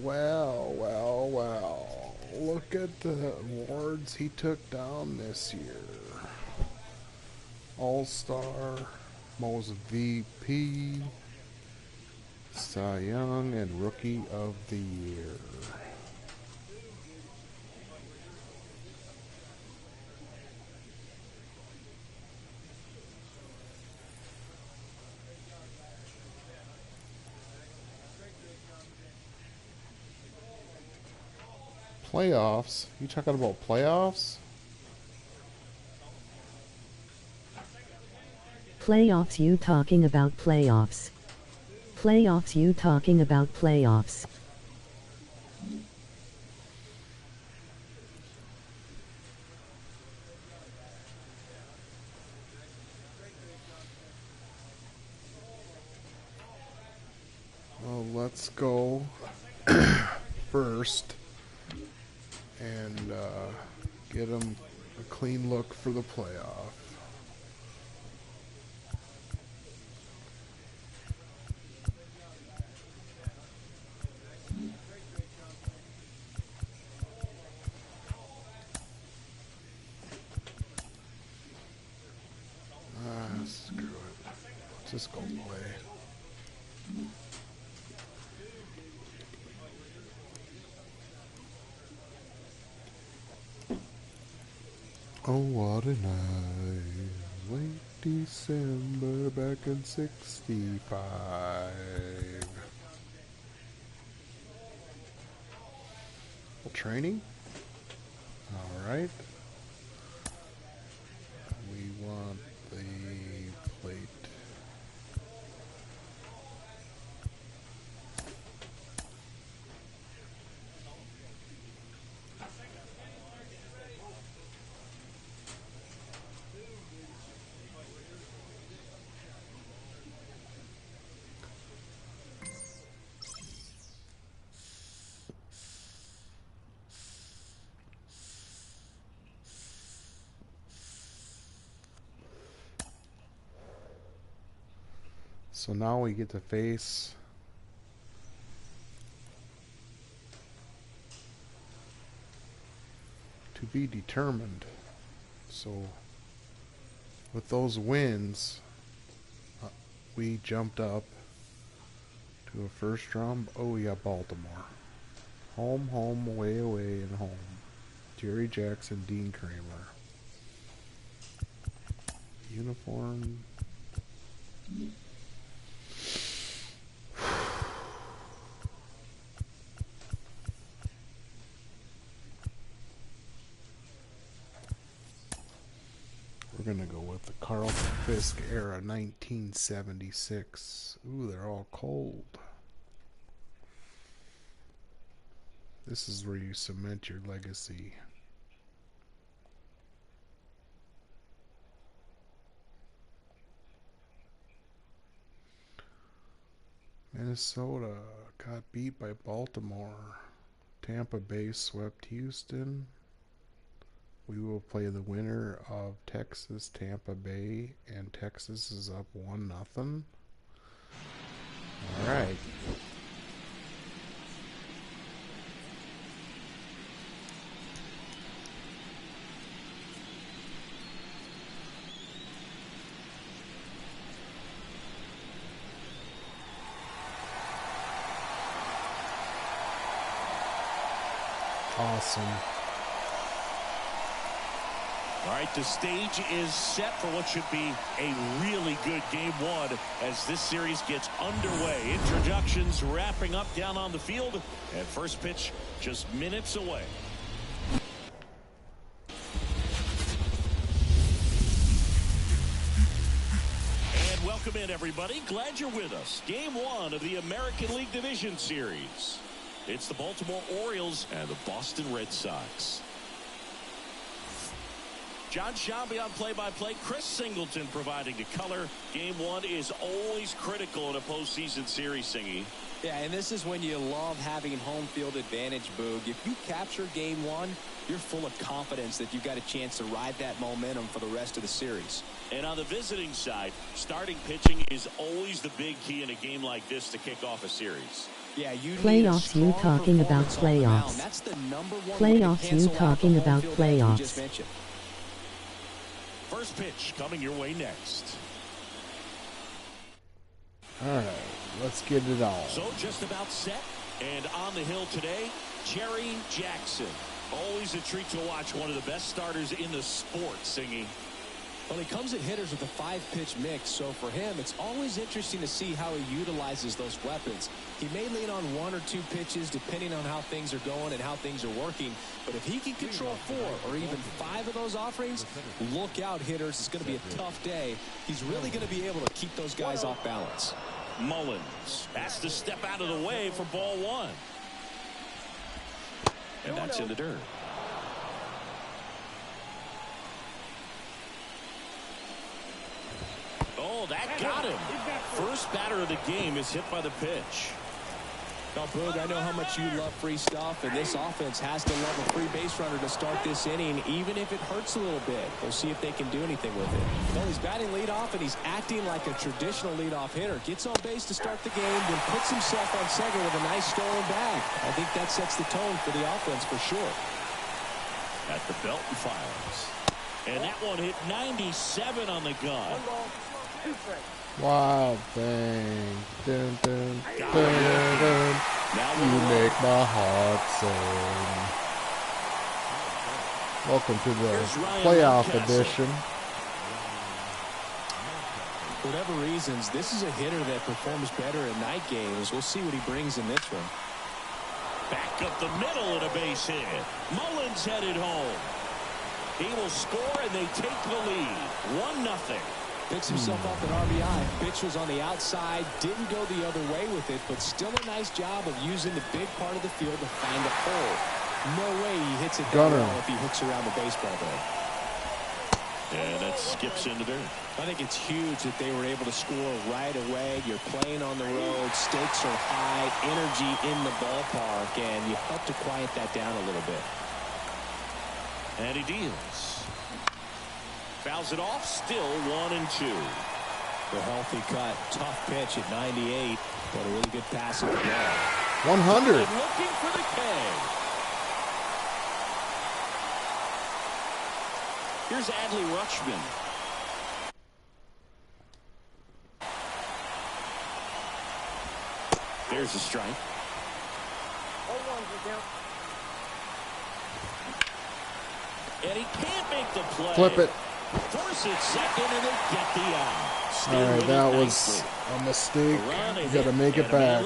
Well, well, well. Look at the awards he took down this year. All-Star, Most VP, Cy Young, and Rookie of the Year. Playoffs? You talking about playoffs? Playoffs, you talking about playoffs. Playoffs, you talking about playoffs. Well, let's go first and get him a clean look for the playoff. Screw it. Let's just go play. Oh, what a night. Late December back in 65. Well, training? Alright. We want the plate. So now we get to face to be determined. So with those wins, we jumped up to a first round. Oh yeah, Baltimore. Home, home, away, away, and home. Jerry Jackson, Dean Kramer. Uniform. We're going to go with the Carlton Fisk era 1976. Ooh, they're all cold. This is where you cement your legacy. Minnesota got beat by Baltimore. Tampa Bay swept Houston. We will play the winner of Texas Tampa Bay, and Texas is up 1-0. All right. Awesome. All right, the stage is set for what should be a really good game one as this series gets underway. Introductions wrapping up down on the field, and first pitch just minutes away. And welcome in, everybody. Glad you're with us. Game one of the American League Division Series. It's the Baltimore Orioles and the Boston Red Sox. John Shambi on play-by-play. Chris Singleton providing the color. Game one is always critical in a postseason series, Singy. Yeah, and this is when you love having home field advantage, Boog. If you capture game one, you're full of confidence that you've got a chance to ride that momentum for the rest of the series. And on the visiting side, starting pitching is always the big key in a game like this to kick off a series. Yeah, you Playoffs, you talking about playoffs. That's the number one Playoffs, you talking about playoffs. First pitch coming your way next. All right, let's get it on. So just about set and on the hill today, Jerry Jackson. Always a treat to watch one of the best starters in the sport, Singy. Well, he comes at hitters with a 5-pitch mix, so for him, it's always interesting to see how he utilizes those weapons. He may lean on 1 or 2 pitches depending on how things are going and how things are working, but if he can control 4 or even 5 of those offerings, look out, hitters. It's going to be a tough day. He's really going to be able to keep those guys off balance. Mullins has to step out of the way for ball 1. And that's in the dirt. Oh, that got him. First batter of the game is hit by the pitch. Now, Boog, I know how much you love free stuff, and this offense has to love a free base runner to start this inning, even if it hurts a little bit. We'll see if they can do anything with it. Well, he's batting leadoff, and he's acting like a traditional leadoff hitter. Gets on base to start the game, then puts himself on second with a nice stolen bag. I think that sets the tone for the offense for sure. At the belt and fires. And that one hit 97 on the gun. Wild thing. Dun, dun, dun, dun. You make my heart sing. Welcome to the playoff edition. For whatever reasons, this is a hitter that performs better in night games. We'll see what he brings in this one. Back up the middle and a base hit. Mullins headed home. He will score and they take the lead. 1-0. Picks himself up an RBI. Pitch was on the outside, didn't go the other way with it, but still a nice job of using the big part of the field to find a hole. No way he hits it that well if he hooks around the baseball though. And that skips into dirt. I think it's huge that they were able to score right away. You're playing on the road, stakes are high, energy in the ballpark, and you have to quiet that down a little bit. And he deals. Fouls it off, still 1-2. The healthy cut, tough pitch at 98, but a really good pass at the ball. 100. And looking for the K. Here's Adley Rutschman. There's a strike. And he can't make the play. Flip it. Force it second, and they get the out. All right, that was a mistake. You got to make it back.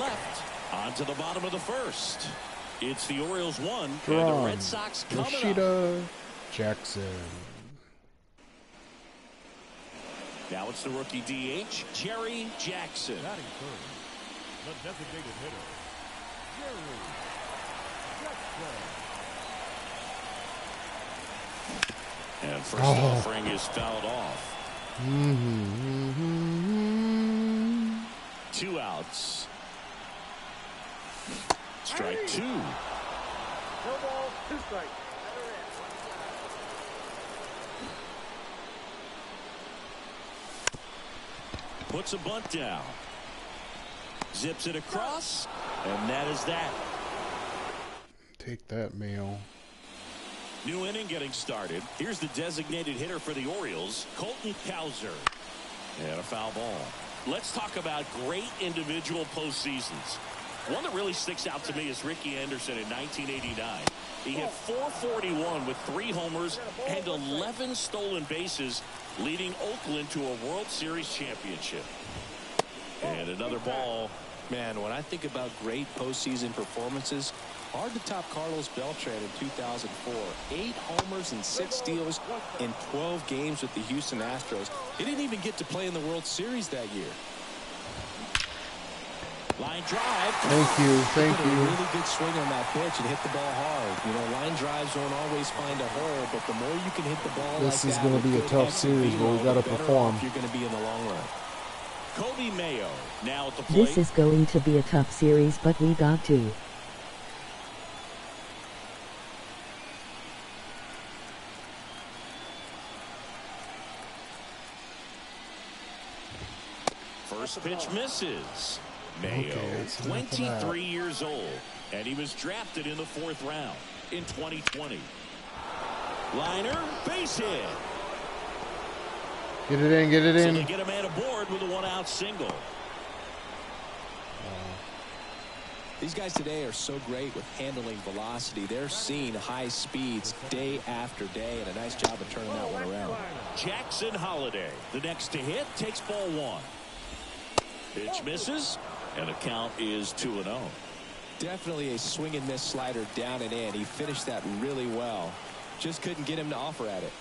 On to the bottom of the first. It's the Orioles 1 and Drawn. the Red Sox coming up. Yoshida Jackson. Now it's the rookie DH, Jerry Jackson. Batting third, the designated hitter, Jerry Jackson. And first offering is fouled off. 2 outs. Strike 2. No ball, 2 strikes. Puts a bunt down. Zips it across. And that is that. Take that, Mayo. New inning getting started. Here's the designated hitter for the Orioles, Colton Cowser. And a foul ball. Let's talk about great individual postseasons. One that really sticks out to me is Ricky Anderson in 1989. He hit .441 with 3 homers and 11 stolen bases, leading Oakland to a World Series championship. And another ball. Man, when I think about great postseason performances, hard to top Carlos Beltran in 2004. 8 homers and 6 steals in 12 games with the Houston Astros. He didn't even get to play in the World Series that year. Line drive. Thank you. Thank He you. put a really good swing on that pitch and hit the ball hard. You know, line drives won't always find a hole, but the more you can hit the ball This like is that going to with be a good tough exit series, but we velo, got to the better perform. off you're going to be in the long run. Kobe Mayo now at the plate. This is going to be a tough series, but we got to. First pitch misses. Mayo, Okay, that's enough of that. 23 years old, and he was drafted in the 4th round in 2020. Liner, base hit. Get it in, get it So in. they get a man aboard with a 1-out single. These guys today are so great with handling velocity. They're seeing high speeds day after day, and a nice job of turning that one around. Jackson Holiday, the next to hit, takes ball 1. Pitch misses, and the count is 2-0. Definitely a swing and miss slider down and in. He finished that really well. Just couldn't get him to offer at it.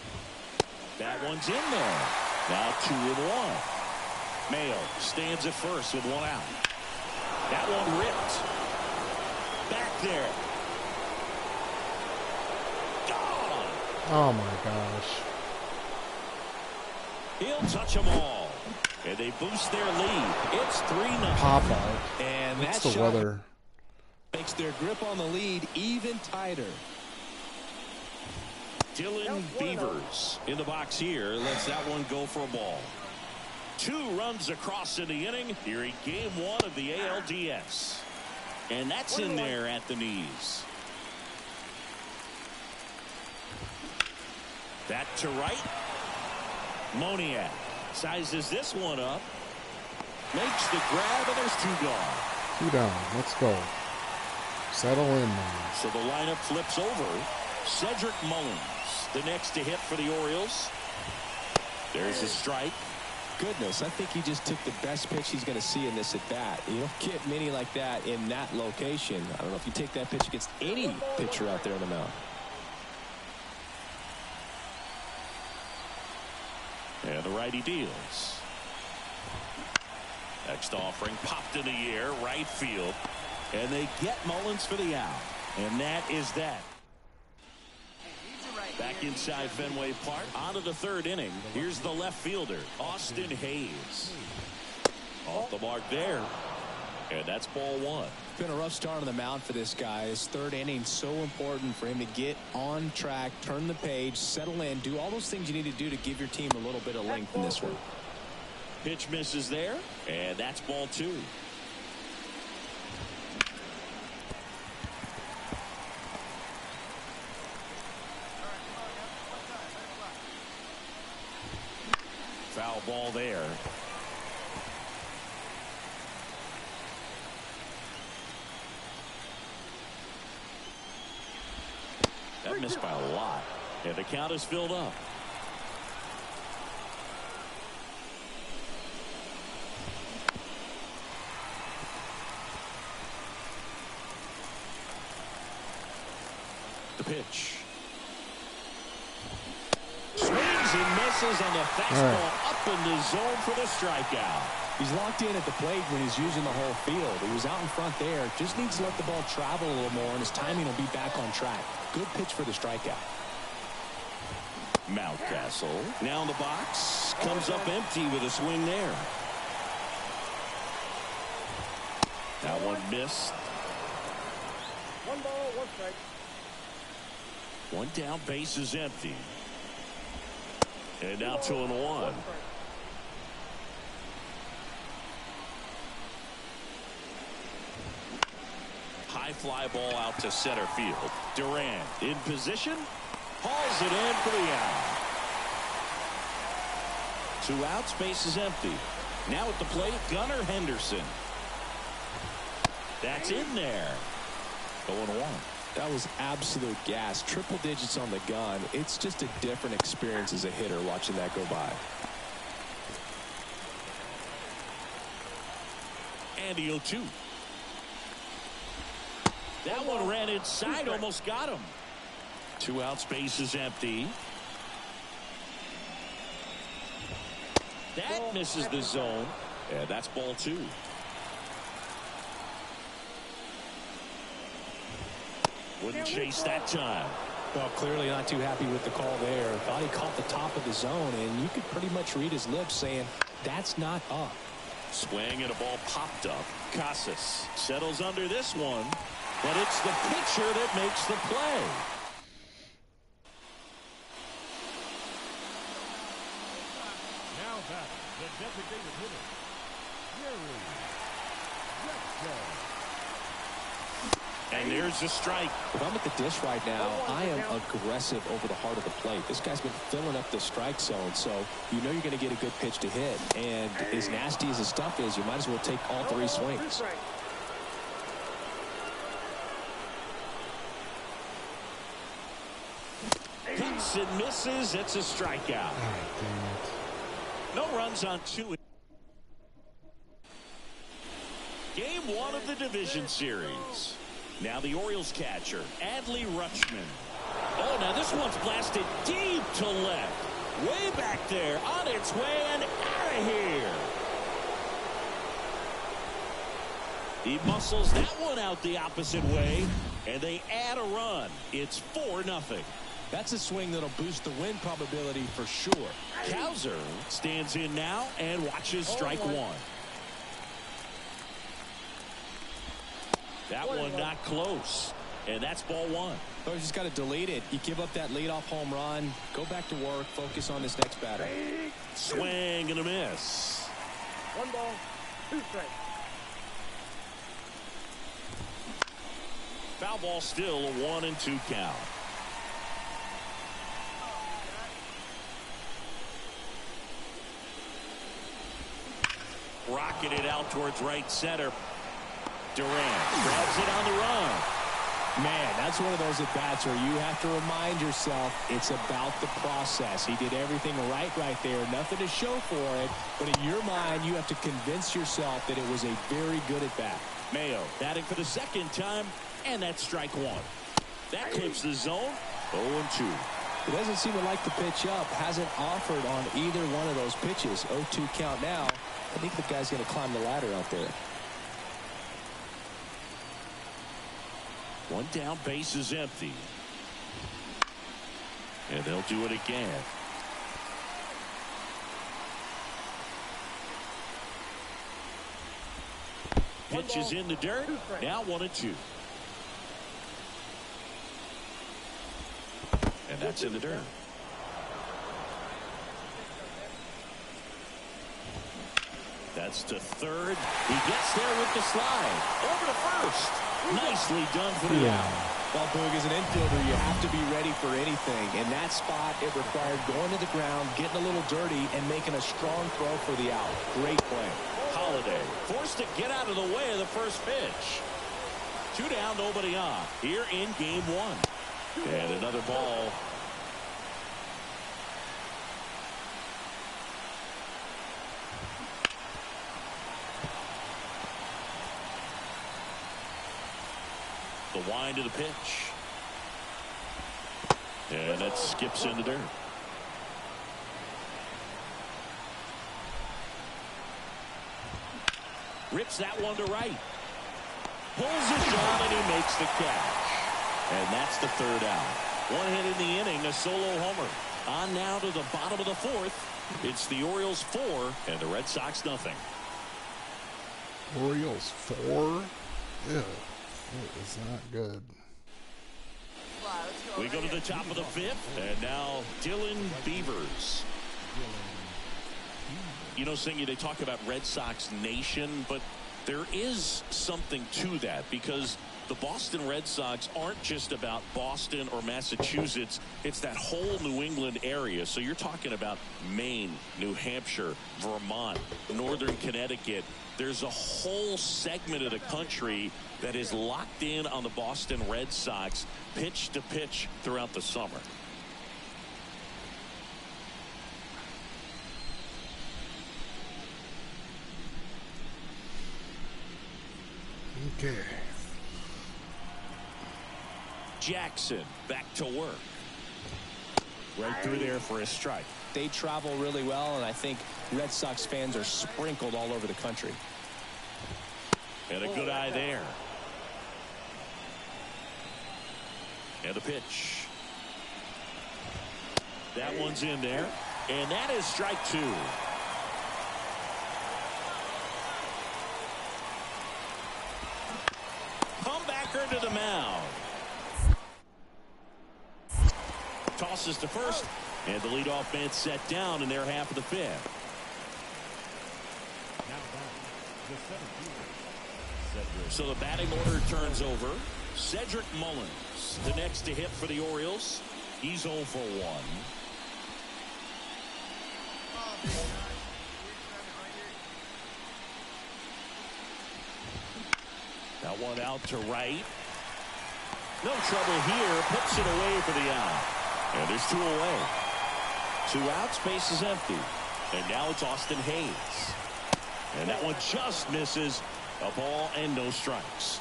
That one's in there. Now 2-1. Mayo stands at first with 1 out. That one ripped. Back there. Gone. Oh my gosh. He'll touch them all. And they boost their lead. It's 3-0. Pop out. And What's that the shot weather? makes their grip on the lead even tighter. Dylan Beavers in the box here lets that one go for a ball. 2 runs across in the inning here in game 1 of the ALDS. And that's in there at the knees. Back to right. Moniak sizes this one up. Makes the grab, and there's 2 gone. 2 down. Let's go. Settle in now. So the lineup flips over. Cedric Mullins, the next to hit for the Orioles. There's a strike. Goodness, I think he just took the best pitch he's going to see in this at bat. You don't get many like that in that location. I don't know if you take that pitch against any pitcher out there on the mound. And the righty deals. Next offering popped in the air, right field. And they get Mullins for the out. And that is that. Back inside Fenway Park, on to the 3rd inning. Here's the left fielder, Austin Hayes. Off the mark there. And that's ball 1. It's been a rough start on the mound for this guy. His 3rd inning so important for him to get on track, turn the page, settle in, do all those things you need to do to give your team a little bit of length in this one. Pitch misses there, and that's ball 2. Foul ball there. That missed by a lot. And the count is filled up. The pitch. Swings and misses on the fastball up in the zone for the strikeout. He's locked in at the plate when he's using the whole field. He was out in front there. Just needs to let the ball travel a little more, and his timing will be back on track. Good pitch for the strikeout. Mountcastle now in the box. Comes up empty with a swing there. That one missed. 1 ball, 1 strike. 1 down, base is empty. And now 2-1. High fly ball out to center field. Durant in position. Hauls it in for the out. 2 outs, base is empty. Now at the plate, Gunnar Henderson. That's in there. 0-1. That was absolute gas. Triple digits on the gun. It's just a different experience as a hitter watching that go by. And the 0-2. That one ran inside, almost got him. 2 outs, base is empty. That misses the zone. And that's ball 2. Wouldn't chase that time. Well, clearly not too happy with the call there. Thought he caught the top of the zone, and you could pretty much read his lips saying, that's not up. Swing and a ball popped up. Casas settles under this one, but it's the pitcher that makes the play. Now back, the designated hitter, Jerry delivers a strike. If I'm at the dish right now, I am aggressive over the heart of the plate. This guy's been filling up the strike zone, so you know you're going to get a good pitch to hit. And as nasty as his stuff is, you might as well take all 3 swings. Cuts and misses. It's a strikeout. No runs on 2. Game 1 of the division series. Now the Orioles catcher, Adley Rutschman. Oh, now this one's blasted deep to left. Way back there, on its way and out of here. He muscles that one out the opposite way, and they add a run. It's 4-0. That's a swing that'll boost the win probability for sure. Cowser stands in now and watches strike 1. That one not close, and that's ball 1. Oh, you just got to delete it. You give up that leadoff home run, go back to work, focus on this next batter. Swing and a miss. 1 ball, 2 strikes. Foul ball still, a 1-2 count. Rocketed out towards right center. Durant grabs it on the run. Man, that's one of those at-bats where you have to remind yourself it's about the process. He did everything right there. Nothing to show for it. But in your mind, you have to convince yourself that it was a very good at-bat. Mayo batting for the 2nd time, and that's strike 1. That clips the zone. 0-2. He doesn't seem to like the pitch up. Hasn't offered on either one of those pitches. 0-2 count now. I think the guy's going to climb the ladder out there. 1 down, base is empty. And they'll do it again. Pitch is in the dirt. Now 1-2. And that's in the dirt. That's to third. He gets there with the slide. Over to first. Nicely done for the out. Well, Boog, as an infielder, you have to be ready for anything. In that spot, it required going to the ground, getting a little dirty, and making a strong throw for the out. Great play. Holiday forced to get out of the way of the first pitch. 2 down, nobody on. Here in game 1. And another ball. The wind of the pitch. And it skips in the dirt. Rips that one to right. Pulls it down and he makes the catch. And that's the 3rd out. 1 hit in the inning, a solo homer. On now to the bottom of the 4th. It's the Orioles 4 and the Red Sox nothing. Orioles 4? Yeah. It is not good. We go to the top of the 5th, and now Dylan Beavers. You know, Singy, they talk about Red Sox Nation, but there is something to that because the Boston Red Sox aren't just about Boston or Massachusetts. It's that whole New England area. So you're talking about Maine, New Hampshire, Vermont, Northern Connecticut. There's a whole segment of the country that is locked in on the Boston Red Sox pitch to pitch throughout the summer. Okay. Jackson back to work. Right through there for a strike. They travel really well, and I think Red Sox fans are sprinkled all over the country. And a good eye there. And the pitch. That one's in there. And that is strike 2. Comebacker to the mound. Tosses to first. And the leadoff man set down in their half of the 5th. So the batting order turns over. Cedric Mullins, the next to hit for the Orioles. He's 0 for 1. That one out to right. No trouble here. Puts it away for the out. And there's 2 away. 2 outs. Base is empty. And now it's Austin Hayes. And that one just misses. A ball and no strikes.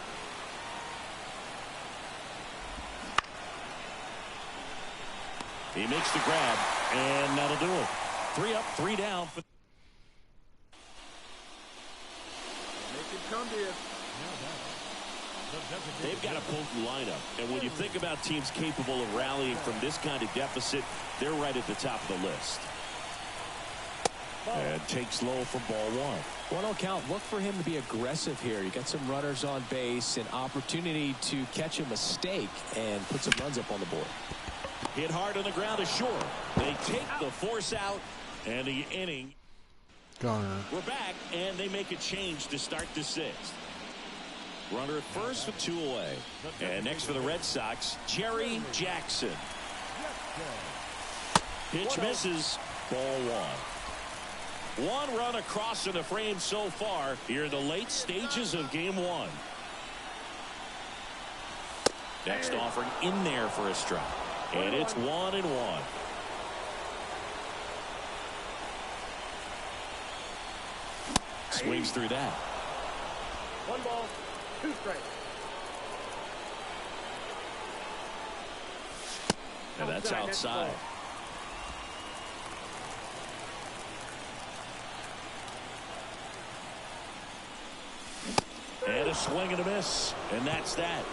He makes the grab, and that'll do it. 3 up, 3 down. Make it come to you. They've got a potent lineup, and when you think about teams capable of rallying from this kind of deficit, they're right at the top of the list. And takes low for ball 1. 1-0 count. Look for him to be aggressive here. You got some runners on base, an opportunity to catch a mistake and put some runs up on the board. Hit hard on the ground is short. They take the force out, and the inning. Gunner. We're back, and they make a change to start the 6th. Runner at first with 2 away. And next for the Red Sox, Jerry Jackson. Pitch misses. Ball 1. 1 run across in the frame so far here in the late stages of game 1. Next offering in there for a strike. And it's 1-1. Swings through that. 1 ball, 2 strikes. And that's outside. And a swing and a miss. And that's that.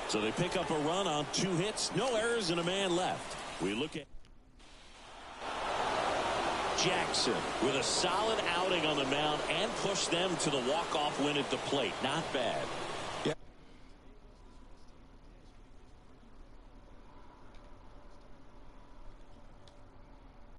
So they pick up a run on 2 hits. No errors and a man left. We look at Jackson with a solid outing on the mound and push them to the walk-off win at the plate. Not bad.